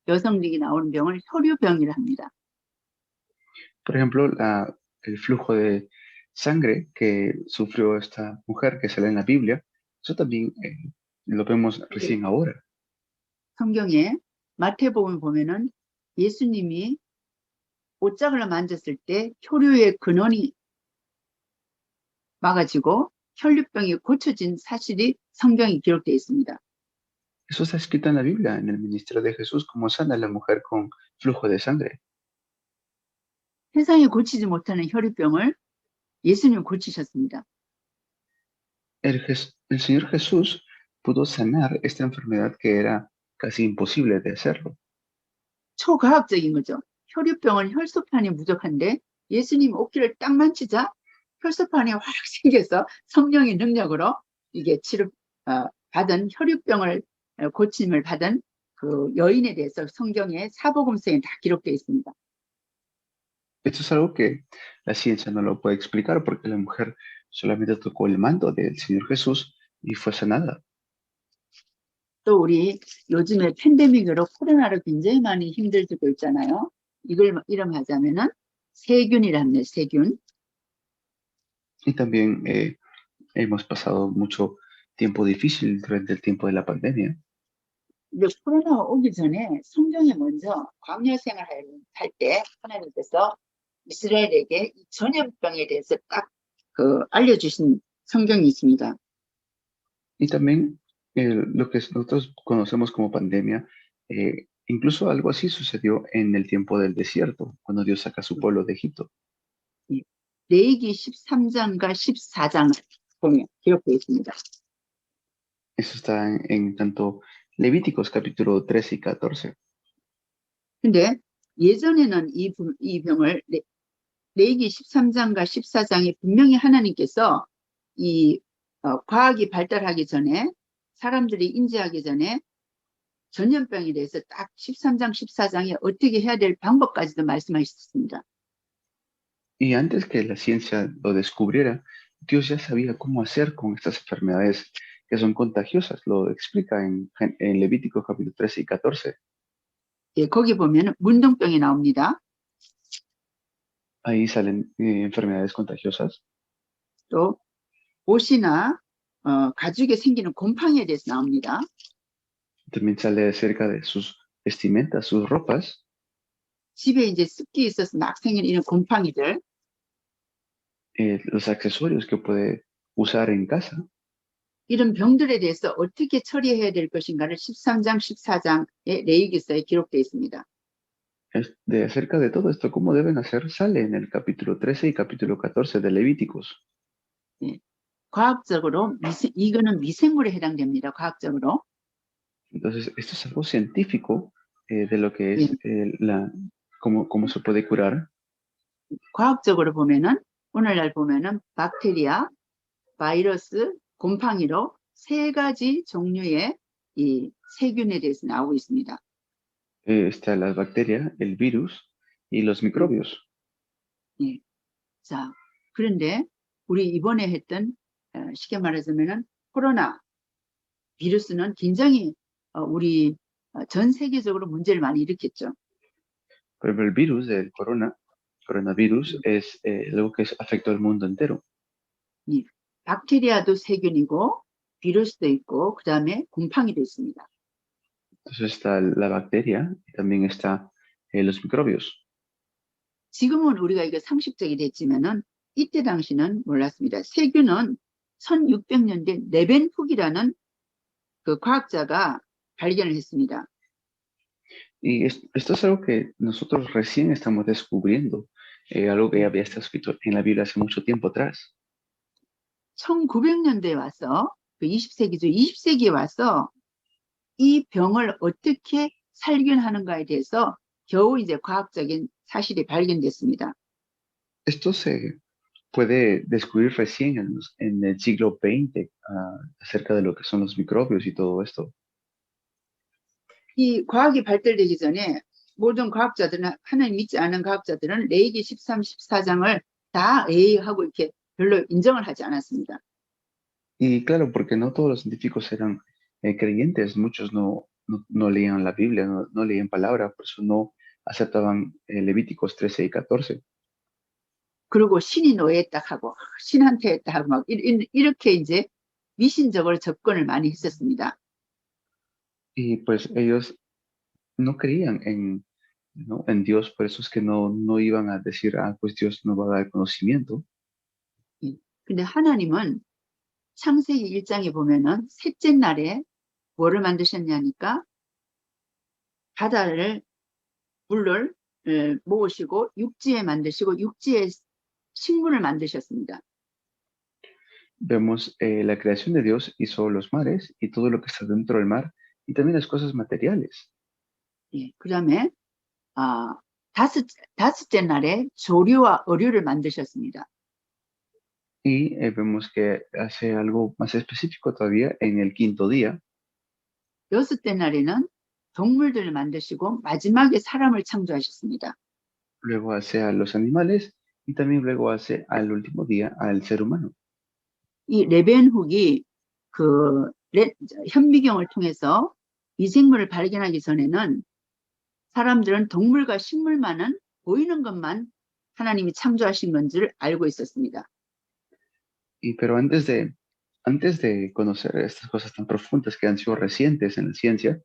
여성들이 나오는 병을 혈유병이라 합니다. Por ejemplo, el flujo de sangre que sufrió esta mujer que sale en la Biblia, eso también lo vemos recién ahora. 성경에 마태복음 보면은 예수님이 옷자락을 만졌을 때 혈유의 근원이 막아지고 혈류병이 고쳐진 사실이 성경에 기록되어 있습니다. Eso está escrito en la Biblia, en el ministerio de Jesús, cómo sana a la mujer con flujo de sangre. 세상에 고치지 못하는 혈유병을 예수님 고치셨습니다. El Señor Jesús pudo sanar esta enfermedad que era casi imposible de hacerlo. 초과학적인 거죠. 혈유병은 혈소판이 부족한데 예수님 옷깃을 딱 만지자 혈소판이 확 생겨서 성령의 능력으로 이게 치료 받은 혈유병을 고침을 받은 그 여인에 대해서 성경의 사복음서에 다 기록되어 있습니다. Esto es algo que la ciencia no lo puede explicar porque la mujer solamente tocó el manto del Señor Jesús y fue sanada. 또 우리 요즘에 팬데믹으로 코로나로 굉장히 많이 힘들고 있잖아요. 이걸 이름하자면은 세균이랍니다. 세균. Y también hemos pasado mucho tiempo difícil durante el tiempo de la pandemia. 근데 코로나 오기 전에 성경에 먼저 광야 생활할 때 하나님께서 이스라엘에게 이 전염병에 대해서 딱 알려주신 성경이 있습니다. Y también lo que nosotros conocemos como pandemia, incluso algo así sucedió en el tiempo del desierto, cuando Dios saca a su pueblo de Egipto. 레위기 13장과 14장 보면 기록되어 있습니다. Eso está en tanto Levíticos capítulo 13 y 14. 근데 예전에는 이 병을 레위기 13장과 14장에 분명히 하나님께서 이 과학이 발달하기 전에 사람들이 인지하기 전에 전염병에 대해서 딱 13장, 14장에 어떻게 해야 될 방법까지도 말씀하셨습니다. Y antes que la ciencia lo descubriera, Dios ya sabía cómo hacer con estas enfermedades que son contagiosas. Lo explica en Levítico capítulo 13 y 14. 예, 거기 보면 문둥병이 나옵니다. Ahí salen enfermedades contagiosas. 또 옷이나 가죽에 생기는 곰팡이에 대해서 나옵니다. También sale acerca de sus vestimentas, sus ropas. 집에 이제 습기 있어서 막 생기는 이런 곰팡이들. Los accesorios que puede usar en casa. 이런 병들에 대해서 어떻게 처리해야 될 것인가를 13장, 14장의 레위기서에 기록되어 있습니다. De acerca de todo esto, cómo deben hacer, sale en el capítulo 13 y capítulo 14 de Levíticos. 예, 과학적으로 이거는 미생물에 해당됩니다. 과학적으로. Entonces, esto es algo científico de lo que es cómo se puede curar. 과학적으로 보면은 오늘날 보면은 박테리아, 바이러스, 곰팡이로 세 가지 종류의 이 세균에 대해서 나오고 있습니다. Está la bacteria, el virus y los microbios. 예. 자, 그런데 우리 이번에 했던 쉽게 말하자면은 코로나 비루스는 굉장히 우리 전 세계적으로 문제를 많이 일으켰죠. Por ejemplo, el virus del coronavirus, es algo que afectó al mundo entero. 예. 박테리아도 세균이고 비루스도 있고 그 다음에 곰팡이도 있습니다. Entonces está la bacteria y también está los microbios. 지금은 우리가 이거 상식적이 됐지만은 이때 당시는 몰랐습니다. 세균은 1600년대 네벤훅이라는 그 과학자가 발견을 했습니다. Y esto es algo que nosotros recién estamos descubriendo, algo que ya había estado escrito en la Biblia hace mucho tiempo atrás. 1900년대에 와서 그 20세기죠. 20세기에 와서 이 병을 어떻게 살균하는가에 대해서 겨우 이제 과학적인 사실이 발견됐습니다. Esto se puede descubrir recién en el siglo XX, acerca de lo que son los microbios y todo esto. 이 과학이 발달되기 전에 모든 과학자들은 하나님 믿지 않은 과학자들은 레위기 13, 14장을 다 하고 이렇게 별로 인정을 하지 않았습니다. Y claro, porque no todos los científicos eran creyentes, muchos no leían la Biblia, no leían palabra, por eso no aceptaban Levíticos 13 y 14. 그리고 신이 노예했다 하고 신한테 했다 하고 막 이렇게 이제 미신적으로 접근을 많이 했었습니다. Y pues ellos no creían en Dios, por eso es que no iban a decir, pues Dios nos va a dar conocimiento. 근데 하나님은 창세기 1장에 보면은 셋째 날에 뭐를 만드셨냐니까 바다를 물을 모으시고 육지에 만드시고 육지에 식물을 만드셨습니다. Vemos la creación de Dios hizo los mares y todo lo que está dentro del mar y también las cosas materiales. 예, 그다음에 다섯째 날에 조류와 어류를 만드셨습니다. Y vemos que hace algo más específico todavía en el quinto día. 여섯째 날에는 동물들을 만드시고 마지막에 사람을 창조하셨습니다. Luego hace a los animales y también luego hace al último día al ser humano. 이 레벤훅이 그 현미경을 통해서 미생물을 발견하기 전에는 사람들은 동물과 식물만은 보이는 것만 하나님이 창조하신 건 줄 알고 있었습니다. Pero antes de conocer estas cosas tan profundas que han sido recientes en la ciencia,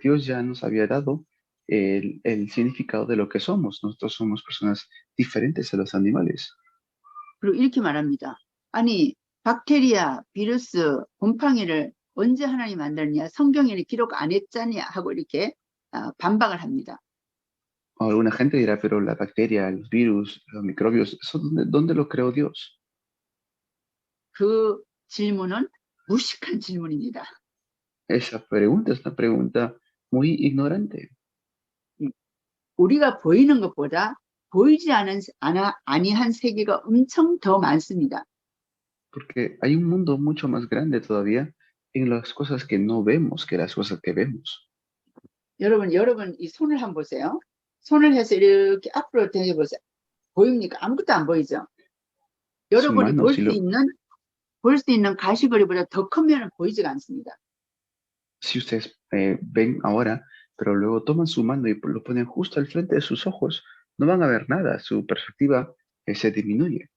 Dios ya nos había dado el significado de lo que somos. Nosotros somos personas diferentes a los animales. 그리고 이렇게 말합니다. 아니 박테리아, 비루스, 곰팡이를 언제 하나님 만들었냐? 성경에는 기록 안 했잖냐? 하고 이렇게 반박을 합니다. Alguna gente dirá, pero la bacteria, los virus, los microbios, ¿eso dónde lo creó Dios? 그 질문은 무식한 질문입니다. Esa pregunta es una pregunta muy ignorante. 우리가 보이는 것보다 보이지 아니한 세계가 엄청 더 많습니다. Porque hay un mundo mucho más grande todavía en las cosas que no vemos que las cosas que vemos. 여러분 이 손을 한번 보세요. 손을 해서 이렇게 앞으로 당겨보세요. 보입니까? 아무것도 안 보이죠? 여러분이 볼 수 있는 가시거리보다 더 크면 보이지가 않습니다. Si ustedes ven ahora, pero luego toman su mano y lo ponen justo al frente de sus ojos, no van a ver nada. Su perspectiva se disminuye.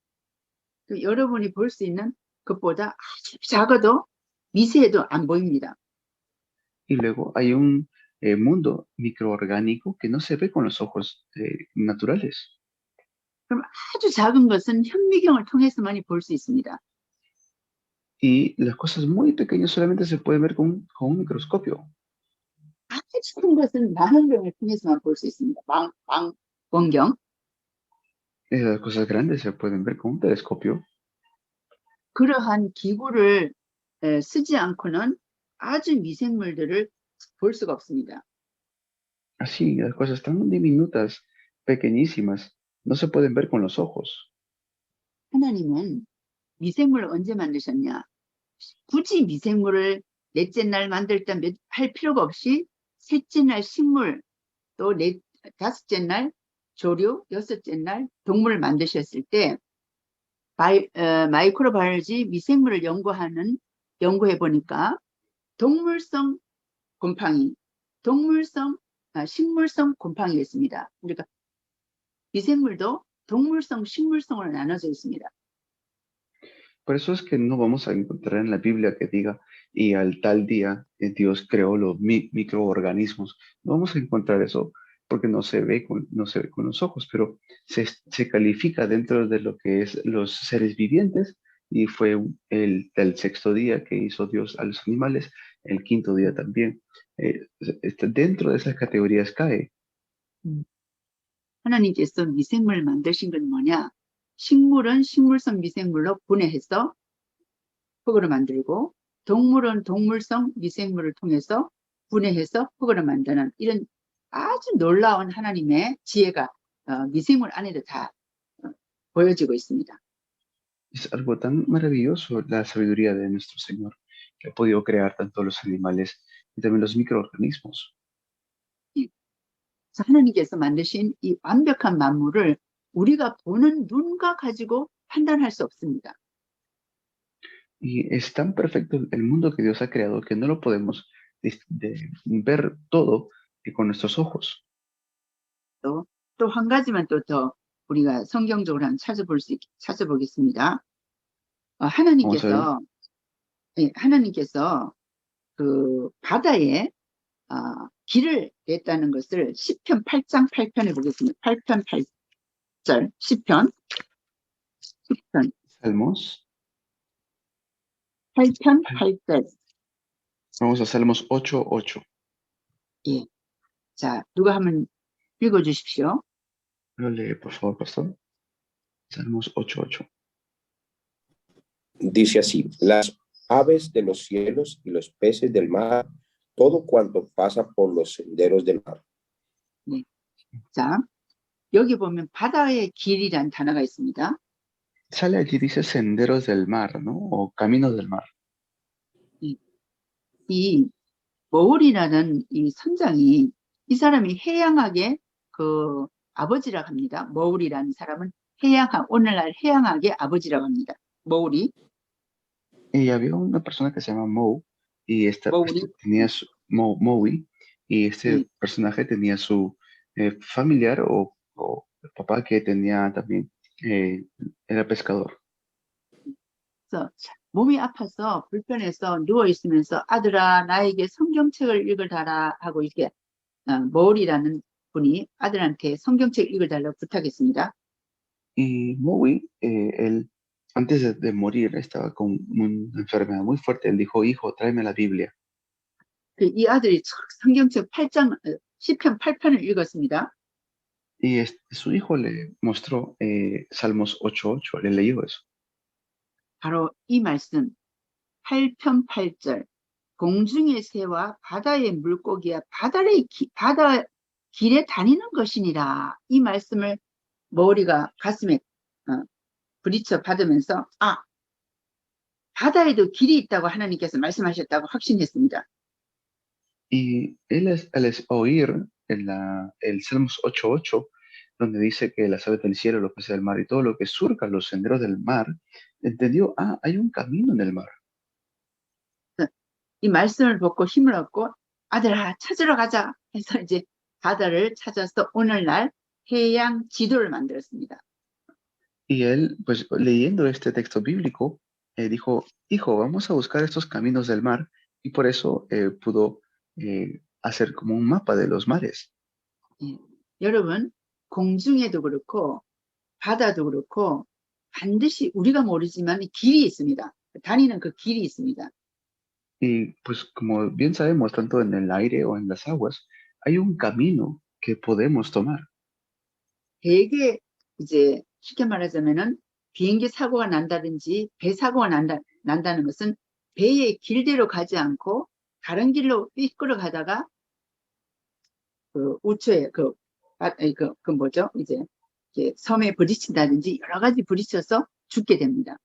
여러분이 볼 수 있는 것보다 아주 작아도 미세해도 안 보입니다. Y luego hay un mundo microorgánico que no se ve con los ojos naturales. 그럼 아주 작은 것은 현미경을 통해서만이 볼 수 있습니다. Y las cosas muy pequeñas solamente se pueden ver con un microscopio. 아주 큰 것은 망원경을 통해서만 볼 수 있습니다. 망원경. Las cosas grandes se pueden ver con un telescopio. 그러한 기구를 쓰지 않고는 아주 미생물들을 볼 수가 없습니다. Así, las cosas tan diminutas, pequeñísimas, no se pueden ver con los ojos. 하나님은 미생물을 언제 만드셨냐? 굳이 미생물을 넷째 날 만들 때 할 필요가 없이 셋째 날 식물, 또 다섯째 날 조류, 여섯째 날 동물을 만드셨을 때 마이크로바이올로지 미생물을 연구해 보니까 동물성 곰팡이, 식물성 곰팡이가 있습니다. 그러니까 미생물도 동물성, 식물성으로 나눠져 있습니다. Por eso es que no vamos a encontrar en la Biblia que diga, y al tal día Dios creó los microorganismos. No vamos a encontrar eso porque no se ve con los ojos, pero se califica dentro de lo que es los seres vivientes y fue el sexto día que hizo Dios a los animales, el quinto día también. Dentro de esas categorías cae. 하나님께서 미생물을 만드신 건 뭐냐? 식물은 식물성 미생물로 분해해서 흙으로 만들고, 동물은 동물성 미생물을 통해서 분해해서 흙으로 만드는 이런 아주 놀라운 하나님의 지혜가 미생물 안에도 다 보여지고 있습니다. Es algo tan maravilloso la sabiduría de nuestro Señor, que ha podido crear tanto los animales y también los microorganismos. 하나님께서 만드신 이 완벽한 만물을 우리가 보는 눈과 가지고 판단할 수 없습니다. Y es tan perfecto el mundo que Dios ha creado que no lo podemos ver todo con nuestros ojos. 또 한 가지만 또 더 우리가 성경적으로 한번 찾아보겠습니다. 하나님께서 그 바다에 길을 냈다는 것을 시편 8장 8편에 보겠습니다. 8편 8절 시편 Salmos. 8편 8절. Vamos a Salmos 8:8. 예. 자, 누가 한번 읽어주십시오. Lo lee, por favor, pastor. Salmos 8:8. Dice así: las aves de los cielos y los peces del mar, todo cuanto pasa por los senderos del mar. 네. 자, 여기 보면 바다의 길이란 단어가 있습니다. Sale allí, dice senderos del mar, ¿no? O caminos del mar. 이 머울이라는 이 선장이 이 사람이 해양학의 그 아버지라고 합니다. 머울이라는 사람은 오늘날 해양학의 아버지라고 합니다. 머울이. Y había una persona que se llama Moe, y tenía su Moe, y este personaje tenía su familiar o papá que tenía también, era pescador. 그래서 몸이 아파서 불편해서 누워 있으면서 아들아 나에게 성경책을 읽어달라 하고 이렇게 머울이라는 분이 아들한테 성경책 읽어달라고 부탁했습니다. Y Moe, él antes de morir estaba con una enfermedad muy fuerte. Él dijo, hijo, tráeme la Biblia. 이 아들이 성경책 8장, 시편 8편을 읽었습니다. Y su hijo le mostró Salmos 8:8, le leyó eso. 바로 이 말씀, 8편 8절, 공중의 새와 바다의 물고기야 바다 길에 다니는 것이니라. 이 말씀을 머리가 가슴에 부딪혀 받으면서 바다에도 길이 있다고 하나님께서 말씀하셨다고 확신했습니다. Y él al oír el Salmos 8:8, donde dice que las aves del cielo, los peces del mar y todo lo que surca los senderos del mar, entendió, hay un camino en el mar. 이 말씀을 듣고 힘을 얻고 아들아 찾으러 가자 해서 이제 바다를 찾아서 오늘날 해양 지도를 만들었습니다. Y él, pues leyendo este texto bíblico, dijo, hijo, vamos a buscar estos caminos del mar, y por eso pudo hacer como un mapa de los mares. 여러분, 공중에도 그렇고 바다도 그렇고 반드시 우리가 모르지만 길이 있습니다. 다니는 그 길이 있습니다. Y pues como bien sabemos, tanto en el aire o en las aguas, hay un camino que podemos tomar. 대개 이제 쉽게 말하자면은 비행기 사고가 난다든지 배 사고가 난다는 것은 배의 길대로 가지 않고 다른 길로 이끌어 가다가 그 우초에 그 뭐죠? 이제 섬에 부딪힌다든지 여러 가지 부딪혀서 죽게 됩니다.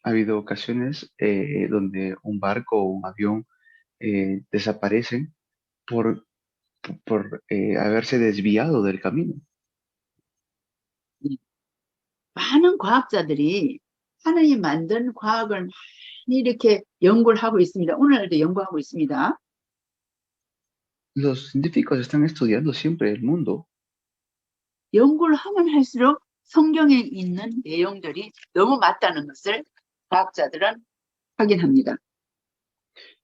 Ha habido ocasiones donde un barco o un avión desaparecen por, haberse desviado del camino. 많은 과학자들이 하나님 만든 과학을 많이 이렇게 연구를 하고 있습니다. 오늘도 연구하고 있습니다. Los científicos están estudiando siempre el mundo 연구를 하면 할수록 성경에 있는 내용들이 너무 맞다는 것을 과학자들은 확인합니다.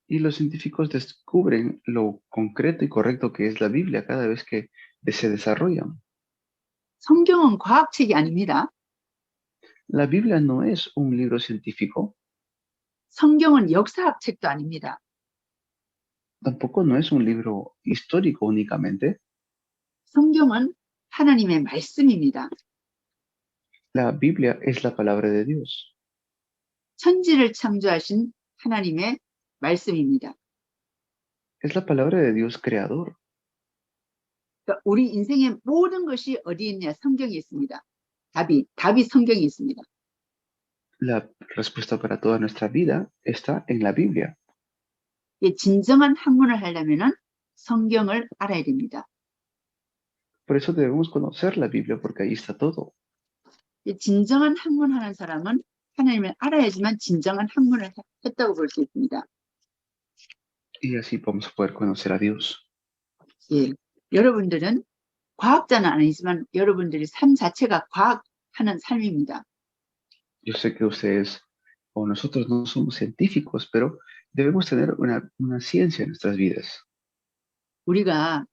y los científicos descubren lo concreto y correcto que es la Biblia cada vez que se desarrollan. 성경은 과학책이 아닙니다. La Biblia no es un libro científico, 성경은 역사학 책도 아닙니다. tampoco no es un libro histórico únicamente. 성경은 하나님의 말씀입니다. La Biblia es la palabra de Dios. 천지를 창조하신 하나님의 말씀입니다. Es la palabra de Dios creador. 그러니까 우리 인생의 모든 것이 어디 있냐? 성경에 있습니다. 답이 성경에 있습니다. La respuesta para toda nuestra vida está en la Biblia. 진정한 학문을 하려면은 성경을 알아야 됩니다. Por eso debemos conocer la Biblia porque ahí está todo. 진정한 학문하는 사람은 하나님을 알아야지만 진정한 학문을 했다고 볼 수 있습니다. Y así vamos a poder conocer a Dios. 예, 여러분들은 과학자는 아니지만 여러분들이 삶 자체가 과학하는 삶입니다. Yo sé que ustedes o nosotros no somos científicos, pero debemos tener una ciencia en nuestras vidas. 우리가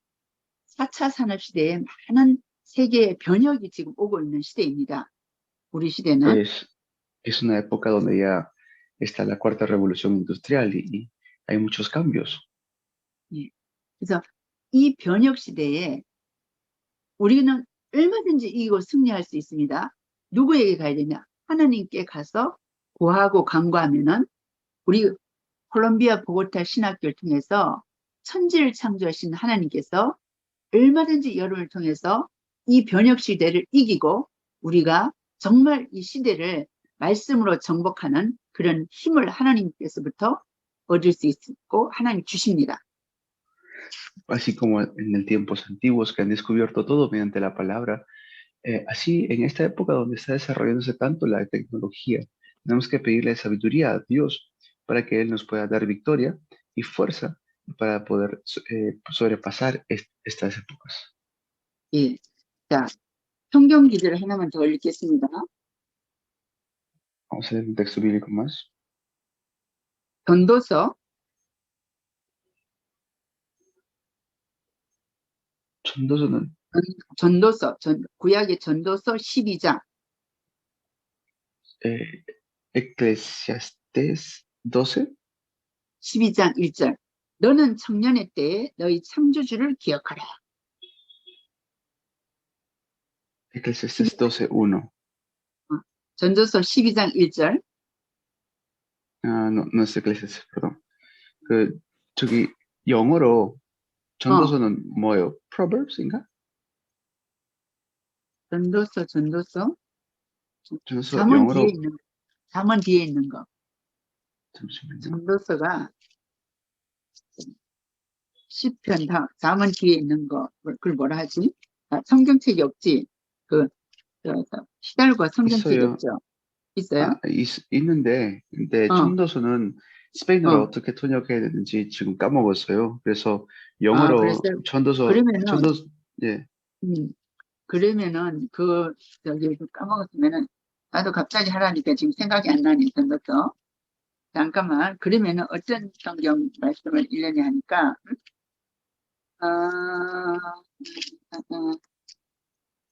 4차 산업시대에 많은 세계의 변혁이 지금 오고 있는 시대입니다. 우리 시대는 Es una época donde ya está la cuarta revolución industrial y hay muchos cambios. 예, 그래서 이 변혁 시대에 우리는 얼마든지 이기고 승리할 수 있습니다. 누구에게 가야 되냐? 하나님께 가서 구하고 간구하면은 우리 콜롬비아 보고타 신학교를 통해서 천지를 창조하신 하나님께서 얼마든지 여러분을 통해서 이 변혁 시대를 이기고 우리가 정말 이 시대를 말씀으로 정복하는 그런 힘을 하나님께서부터 얻을 수 있고 하나님 주십니다. Así como en el tiempos antiguos que han descubierto todo mediante la palabra, así en esta época donde está desarrollándose tanto la tecnología, tenemos que pedirle sabiduría a Dios para que Él nos pueda dar victoria y fuerza para poder sobrepasar estas épocas. 예, 자, 성경 기제를 하나만 더 읽겠습니다. Vamos a leer un texto bíblico más. 전도서 구약의 전도서 12장 Eclesiastés 12. 12장 1절 너는 청년의 때에 너희 창조주를 기억하라. Eclesiastés 12:1. 전도서 12장 1절. No es Eclesiastés, perdón. 저기 영어로 전도서는 뭐예요? Proverbs인가? 전도서 영어로 잠언 뒤에 있는 거. 잠시만요. 전도서가 시편 잠언 뒤에 있는 거. 그걸 뭐라 하지? 성경책이 없지. 시달과 성경책이 있어요. 없죠. 있어요? 있는데 근데 전도서는 스페인어로 어떻게 통역해야 되는지 지금 까먹었어요. 그래서 영어로 전도서 예. 그러면은 까먹었으면은 나도 갑자기 하라니까 지금 생각이 안 나네. 전도서. 잠깐만. 그러면은 어떤 성경 말씀을 읽느냐 하니까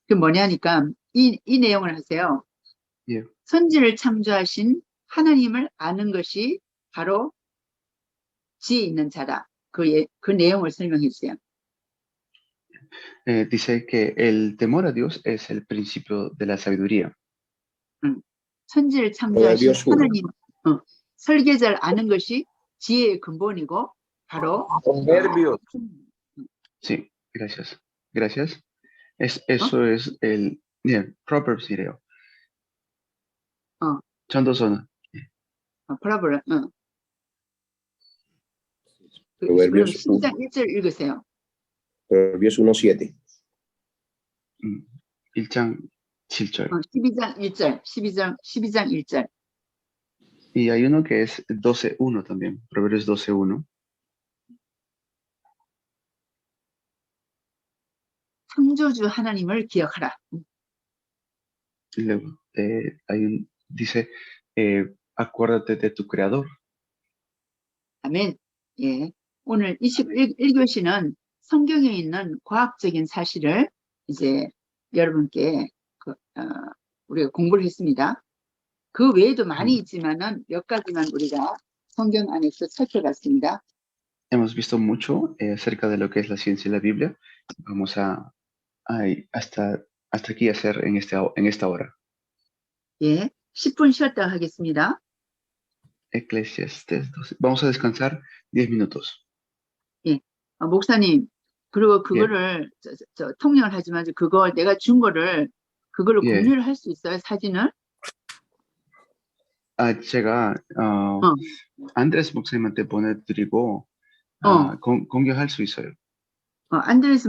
그 뭐냐니까 이 내용을 하세요. 예. 선지를 창조하신 하나님을 아는 것이 바로 지혜 있는 자다. 그 내용을 설명해 주세요. Dice que el temor a Dios es el principio de la sabiduría. 천지를 창조하신 하나님, 설계자를 아는 것이 지혜의 근본이고 바로 Sí, gracias. Eso es el Proverbs 이래요. 전도서는 파라보라. 응. 그럼 Proverbios, 12장 1절 읽으세요. Proverbios 1:7. 1장 7절. 12장 1절. 12장 1절. Y hay uno que es 12:1 también, Proverbios 12:1. 창조주 하나님을 기억하라. Y luego dice, acuérdate de tu creador. 아멘. 예. 오늘 21교시는 성경에 있는 과학적인 사실을 이제 여러분께 우리가 공부를 했습니다. 그 외에도 많이 있지만은 몇 가지만 우리가 성경 안에서 살펴봤습니다. Hemos visto mucho acerca de lo que es la ciencia y la Biblia. Vamos hasta aquí hacer en esta hora. 예. 10분 쉬었다 하겠습니다. Eclesiastes 12. Vamos a descansar 10 minutos. 예. 목사님, 그리고 그거를 저 통역을 하지만 그거 내가 준 거를 그걸로 예. 공유를 할 수 있어요, 사진을? 제가 안드레스 목사님한테 보내드리고 공개할 수 있어요. 안드레스